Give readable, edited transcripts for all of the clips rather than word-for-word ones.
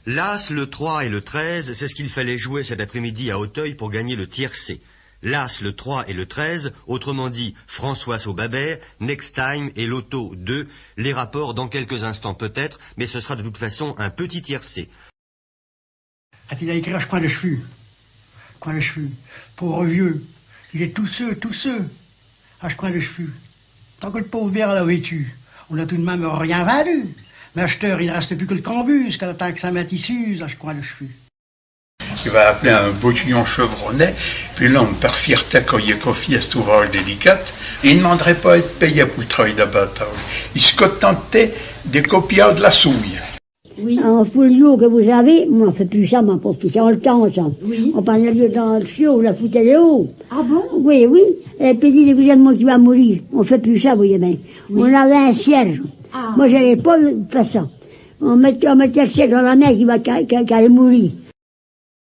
L'As, le 3 et le 13, c'est ce qu'il fallait jouer cet après-midi à Auteuil pour gagner le tiercé. L'As, le 3 et le 13, autrement dit François au Babert, Next Time et Loto 2, les rapports dans quelques instants peut-être, mais ce sera de toute façon un petit tiercé. Quand il a écrit « Je crois le cheveu », pauvre vieux, il est tous ceux, je crois le cheveu. Tant que le pauvre bière l'a vêtu, on a tout de même rien valu. Mais acheteur, il ne reste plus que le cambus, qu'à l'attend que ça mette issus, je crois le cheveu. Il va appeler un bottillon chevronnet, puis l'homme, par fierté, quand il confie à cet ouvrage délicat, il ne demanderait pas à être payé pour le travail d'abattage. Il se contentait des copiards de la souille. Oui. En folio que vous avez, moi, on fait plus ça, moi, pour tout ça, on le temps, ça. Oui. On prend le lieu dans le chiot, la foutait les hauts. Ah bon? Oui. Et puis, dit, vous êtes moi qui va mourir. On fait plus ça, vous voyez bien. Oui. On avait un cierge. Ah. Moi, j'allais pas faire ça. On mettait le cierge dans la mer qui allait mourir.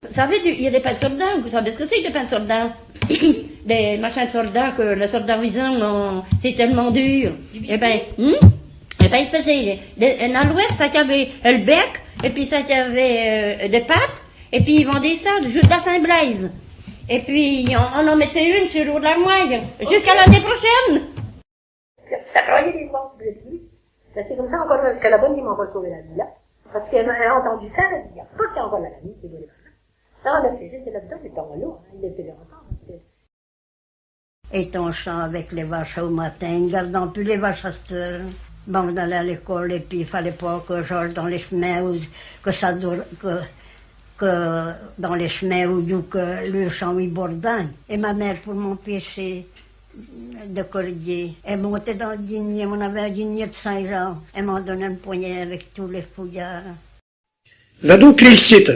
Vous savez, il y a des pains de soldats, vous savez ce que c'est des pains de soldats? Des machins de soldats que le soldat disant, c'est tellement dur. Eh ben, il faisait un alouette, ça qui avait le bec, et puis ça qui avait des pattes, et puis ils vendaient ça juste à Saint-Blaise. Et puis on en mettait une sur l'eau de la moelle, jusqu'à l'année prochaine. Ça croyait les histoires, vous avez vu? C'est comme ça encore que la bonne, il m'a encore sauvé la vie, là. Parce qu'elle a entendu ça, elle a dit, il n'y a pas fait encore la vie, c'est bon. Ça, on a fait, j'étais là-dedans, j'étais en l'eau, il était là encore, parce que... Et ton champ avec les vaches au matin, gardant plus les vaches à cette heure. Bon, on allait à l'école, et puis il fallait pas que j'aille dans les chemins, ou que dans les chemins où que le champ y bordait. Et ma mère, pour m'empêcher de corriger, elle montait dans le dîner, on avait un dîner de Saint-Jean, elle m'en donnait une poignée avec tous les fouillards. Là donc il cite,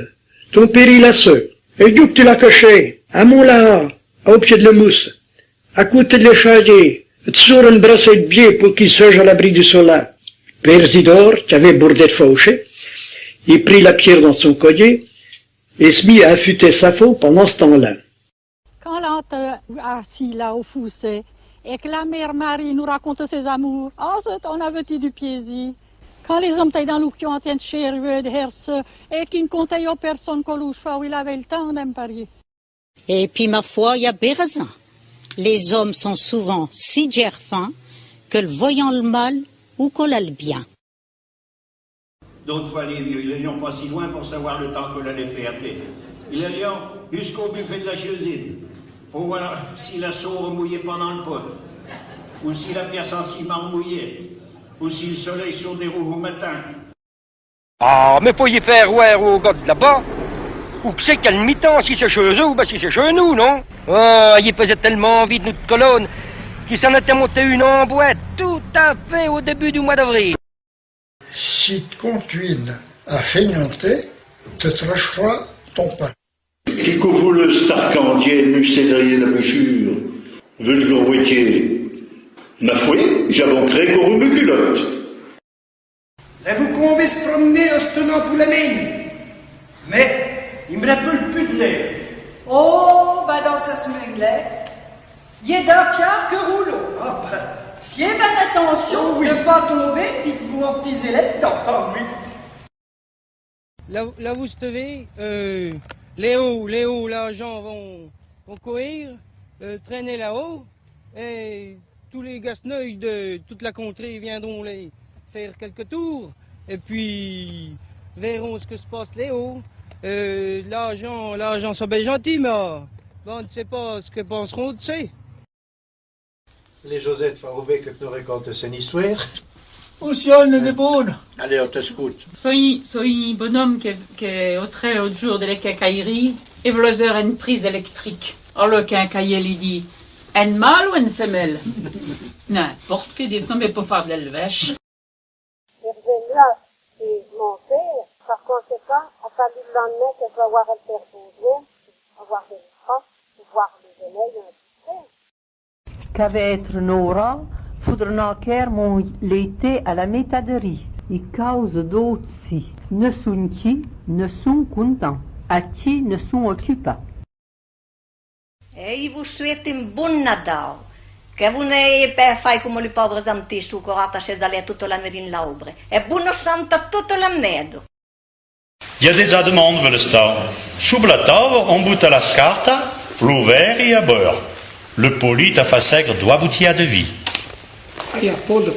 ton péri la sœur, et d'où tu l'as caché, à Montlaha, au pied de la mousse, à côté de l'échalier, sur une brassée de biais pour qu'il soit à l'abri du soleil. Père Isidore, qui avait bordé de fauché, il prit la pierre dans son collier et se mit à affûter sa faux pendant ce temps-là. Quand l'on était assis là au fossé et que la mère Marie nous racontait ses amours, on avait du plaisir. Quand les hommes étaient dans l'eau qui ont de chérieux, de herse, et qui ne comptaient aux personnes qu'on louche pas, où il avait le temps d'en parier. Et puis, ma foi, il y a bien raison. Les hommes sont souvent si gerfins que le voyant le mal ou qu'on a le bien. D'autres fois, les vieux, ils n'allions pas si loin pour savoir le temps qu'on allait faire. Ils allaient jusqu'au buffet de la cuisine pour voir si la sauve mouillait pendant le pot, ou si la pièce en ciment mouillait, ou si le soleil sur des roues au matin. Ah, mais faut y faire ouais au gars de là-bas. Ou que c'est quel mi-temps, si c'est chez eux ou si c'est chez nous, non? Ah, il faisait tellement envie de notre colonne qu'il s'en était monté une en boîte tout à fait au début du mois d'avril. Si tu continues à feignanter, te tracheras ton pain. Qui couvre le starcandier, le cédrier, la bûchure, vulgorwetier. Ma fouille, j'avancerai pour une culotte. Et vous pouvez se promener en se tenant pour la mine. Mais il me rappelle plus de l'air. Oh, bah dans sa smuglait, il est d'un piard que rouleau. Ah ben. Fiez bien attention de ne pas tomber et de vous empiser là-dedans. Ah oui. Là vous savez, Léo, là, gens vont courir, traîner là-haut, et tous les gasseneuils de toute la contrée viendront les faire quelques tours, et puis verront ce que se passe là-haut. L'argent, c'est bien gentil, mais on ne sait pas ce que penseront de ça. Les Josette Faroubé que nous racontent une histoire. Aussi, on est bonne. Allez, on te scoute. Soy bonhomme qui est au trait l'autre jour de la cacaillerie, et v'l'oser une prise électrique. Alors le quincailler lui dit, un mâle ou une femelle? N'importe qui dit, non mais pour faire de l'élevage. Là, c'est mon père. Par conséquent, a fallu le lendemain qu'elle va voir le père Baudouin, avoir des enfants, voir les élèves un petit peu. Qu'avait être Nora, foudrenaquer mon l'été à la métaderie. I cause d'autres si. Ne sont qui, ne sont contents. À qui ne sont occupés. E vous souhaite un bon Nadal. Che vous n'ayez pas fait comme les pauvres antiques où corata chez d'aller toute l'année in l'aubre. E buona santa tutto l'annedo. Il y a des demandes vers le stade. Sous la table, on bout à la scarta, l'eau vert et à beurre. Le poli t'a fait sègre doit boutir de vie. Il n'y a pas de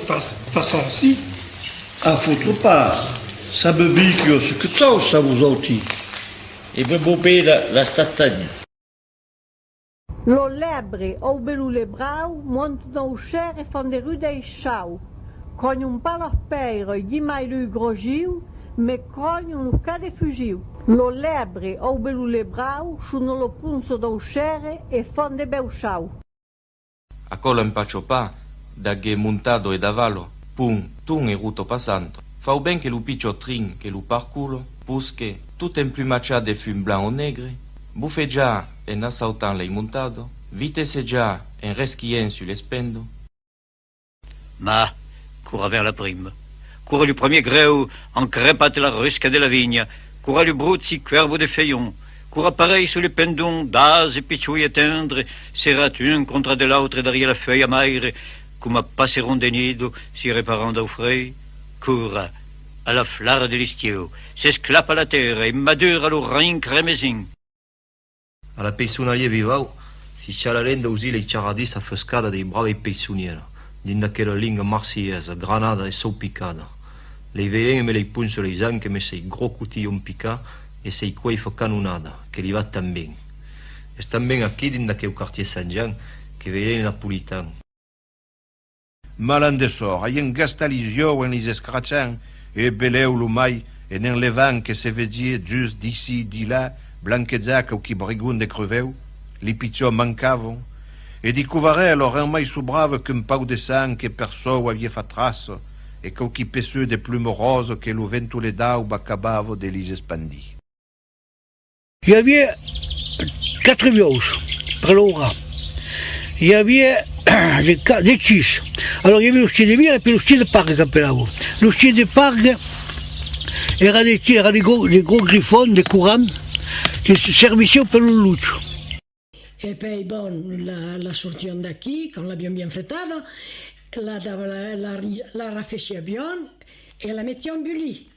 façon si. À foutre pas. Ça me dit que ce que ça vous autres. Et me bobé la stastagne. Lo lebre ou belule brau monte no cher e fan de rudei chau. Con un palo peiro e mai lui grogiu, me con un cade fugiu. Lo lebre ou belule brau sono lo punzo do cher e fan de beu chau. A cola impaccio pa, da che montado e davallo, pum, tun e ruto passando. Fa ben che lu piccio trin, che lu parculo, pusche, tutto implumacciato de fum blanc o negre, buffeggia e nasautan lei montado, vite seggia en resquien su l'espendo. Ma, coura vers la prime. Coura du premier greu, en crépate la rusca de la vigne, coura du bruzzi cuervo de feuillon, coura pareil sous les pendons, d'as et pichouilles tendres, serrat un contre de l'autre derrière la feuille amaire, comme a passeron de nido, si réparant au frais, coura à la flare de l'istiau, s'esclape à la terre et madure à l'orin cremesin. Alla peissonaria vivau si c'è la lenda usile i charadis affoscata dei bravi peissonieri, dinda quella lingua marsigliese, granada e salpicata. Le veleni me le punzo le anche me sei gros cotillon piccà e sei quei fa canonada, che li va tan ben. E stan ben aquí dinda che o quartier Saint-Jean, che veleni napolitan. Malandesor, hai un gastalizio en les escrachan, e beleu lumai, e nen levan che se vegie just d'ici, di là, blanquezzac o chi brigun de creveu, li picciò mancavon, e di cuvare alors mai sobrave qu'un pau de sang che perso avie fa trace, e qu'au chi pesseux de plume rose que lo vento le dau bacabavo de lis espandi. Il y avait 4 vieux, près l'Aura. Il y avait des tis. Alors il y avait le style de bière et puis le style de pargue qu'appelavo. Le style de pargue era des gros griffons, des courants, che servissero per un luccio. Et puis bon, la sortions d'aquí, quand l'abbiamo bien frettata, la raffaiscia bien et la mettions en bulli.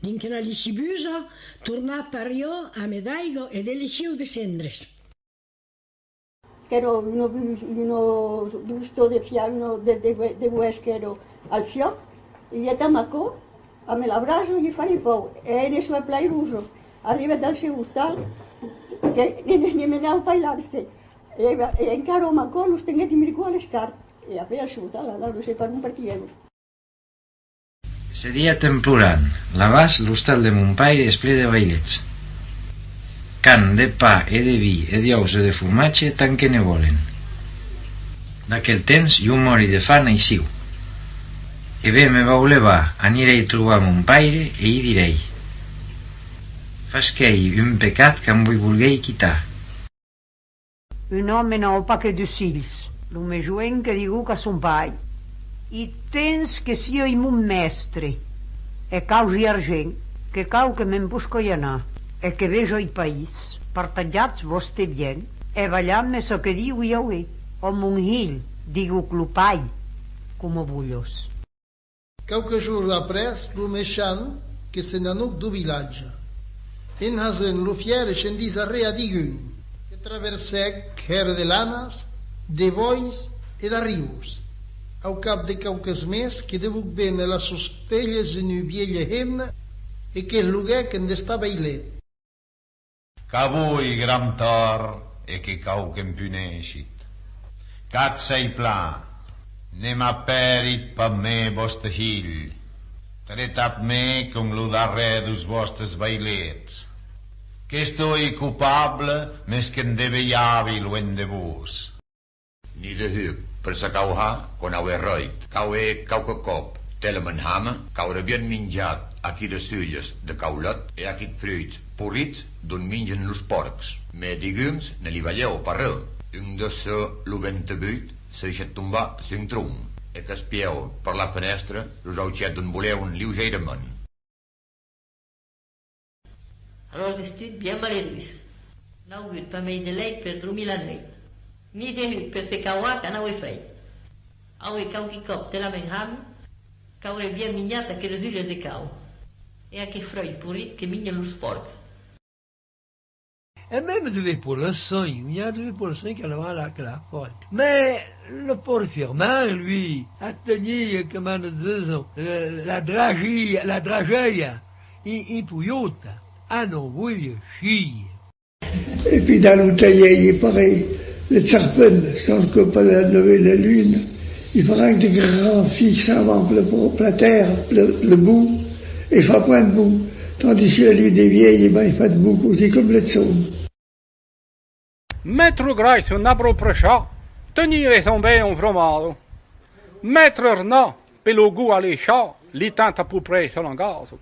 Dinque la licibusa, torna per io a medaigo e deliciu de cendres. Ero uno gusto de fiarno de huesquero al fioc, y ya tamacó, a me l'abrazo y fare pou, e ne so plai ruso, arriba dal seu hostal, que ni me nau bailarse, e encaro macó, los tenguet i miricó a l'escart, e a fer el seu hostal, no sé per un partiego. Seria temporal, l'abast l'hostal de Montpaire és ple de bailets. Can de pa e de vi e d'ous e de formatge tant que ne volen. D'aquell temps jo mori de fam i siu. E bé me vau levar, anirei a trobar Montpaire e hi direi: fasquei un pecat que em vull volguei quitar. Un home no pa que de sils, lo me joen que digu que son pai. I tens que sia i mon mestre, e causi argent, que cau que me'n busco i anar, e que vejo i país, partatjats vostè bien, e ballam-me so que diu i aué, o mon hil, digu clopai, com a bullos. Quelques jours après, lo mexan que se n'anuc du village. En hasen lo fiere scendis a rea digun, que traversec her de lanas, de bois e d'arribus. Au cap de qualques mes que debuc ben a las sospelles en una vieilla hemna e que el lugar que en d'estar bailet. Cavui gram tor e che cau che impuneixit. Cat sei pla, ne m'aperit pa me vostre hill. Tretat me con lo darrer dus vostres bailets. Que estoi culpable mes que en deveiavi luen de vos. Ni de hup, per sa cau ha, con au erroit, cau quauque cop, telemen hame, cau rebien minjat aquí de sulles de caulot e aquí fruits porrits d'on mingen los porcs. Me digums ne li veieu parreu. Un de se lo 28 se deixat tombar sin trum e que espieu per la finestra los auxet d'on voleuen lleugerament. Alors estud bien malheureux. N'au gut pas mei de leit per dormir la nuit. Ni de hut per se caua que n'au fred. Au cau qui cop te la menham, caure bien mignata que les ulles de cau. et qui fruit pourri qui mine le sport. Et même devait pour le sang, il y a devait pour le sang qu'elle va là, que la folle. Mais le pauvre Firmin, lui, a tenu, comment disons, la drageille, il pouillote. Ah non, oui, chie. Et puis dans l'outaillé, il est pareil, le Tsarpen, quand le copain a levé la lune, il prend des grands fixes avant pour la terre, le bout, et il fait point de bout. Tandis que lui des vieilles, ben, il fait de bout, aussi comme le tsoum. Mettre grace un abro prășa, tenire tombe un vromado. Mettre na, pe logo aleșa, li tanta pupre salongazo.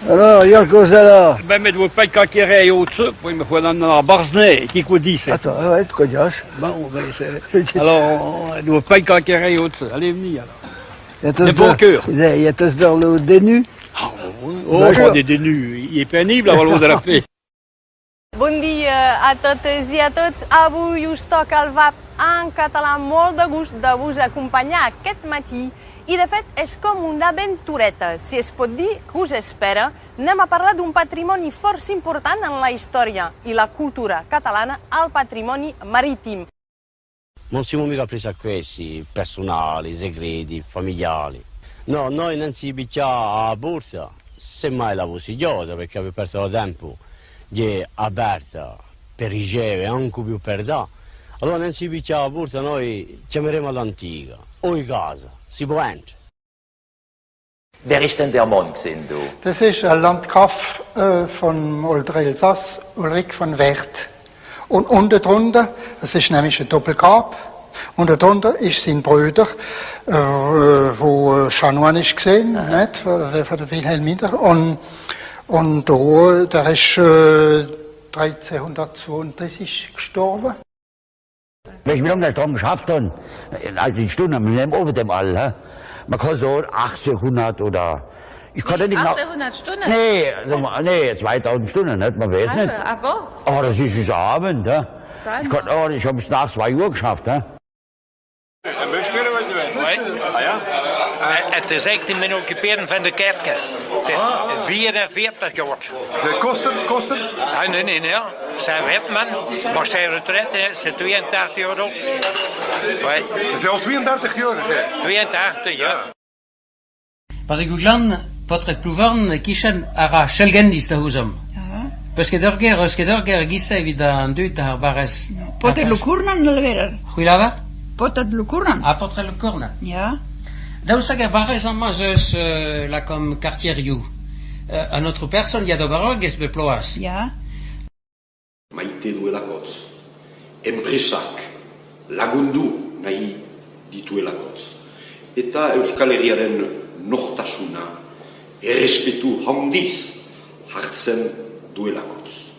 Alors, il y a cosa là. Ben, mais doit pas caquer au-dessus, puis il me faut dans la barznée, qui quoi dit ça. Attends, ouais, tu connais. Bon, ben, c'est... Alors, il doit pas caquer au-dessus. Allez, venez, alors. De bon cœur. Il y a tous dans le dénu. Oh, pas des dénus. Il est pénible à l'eau de la paix. Bon dia a totes i a tots. Avui us toca el VAP en català, molt de gust de vos acompanyar aquest matí. I de fet és com una aventureta, si es pot dir, que us espera. Anem a parlar d'un patrimoni força important en la història i la cultura catalana, el patrimoni marítim. Non siamo mica presi a questi personali, segreti, familiari. No, noi non si piccia a borsa, semmai la consigliosa perché abbiamo perso tempo di è aperta per ricevere anche più per dare. Allora non si piccia a borsa, noi chiameremo l'antica o in casa, si può entrare. Wer ist denn der Mann gewesen, du? Das ist ein Landgraf von Oldrelsass, Ulrich von Werth. Und unten drunter, das ist nämlich ein Doppelgrab, unten drunter ist sein Bruder, wo Chanoine ist gesehen, nicht? Von der Wilhelminer. Und da, der ist 1332 gestorben. Wenn ich mir das drum geschafft habe, also die Stunde, wir nehmen over dem all, man kann so 1800 oder, ich kann nicht genau. 1800 Stunden? Nee, 2000 Stunden, nicht, man weiß nicht. Aber? Oh, das ist das Abend, ja. Ich habe es nach 2 Uhr geschafft, ja. Het is echt in mijn occuperen van de kerk. Het is 44 jaar. Kosten? Nee. Zijn wetman, maar zijn retraite is 82 jaar ook. Dat is al 32 jaar. 82 jaar. Pas ik googlan, potret plouvarn, kishan ara shelgendis da huzam. Parce que dorger gissa evida anduit da bares. Potet lukurnan delverer. Huilava? Potet lukurnan. Ah, potret lukurnan. Ja. Dausaga bares amazes la comme quartier riu. A notre personne ya do barog es beploas. Ja. Maite duelakoz. Enpresak lagundu nahi dituelakoz. Eta Euskal Herriaren nortasuna errespetu handiz hartzen duelakoz.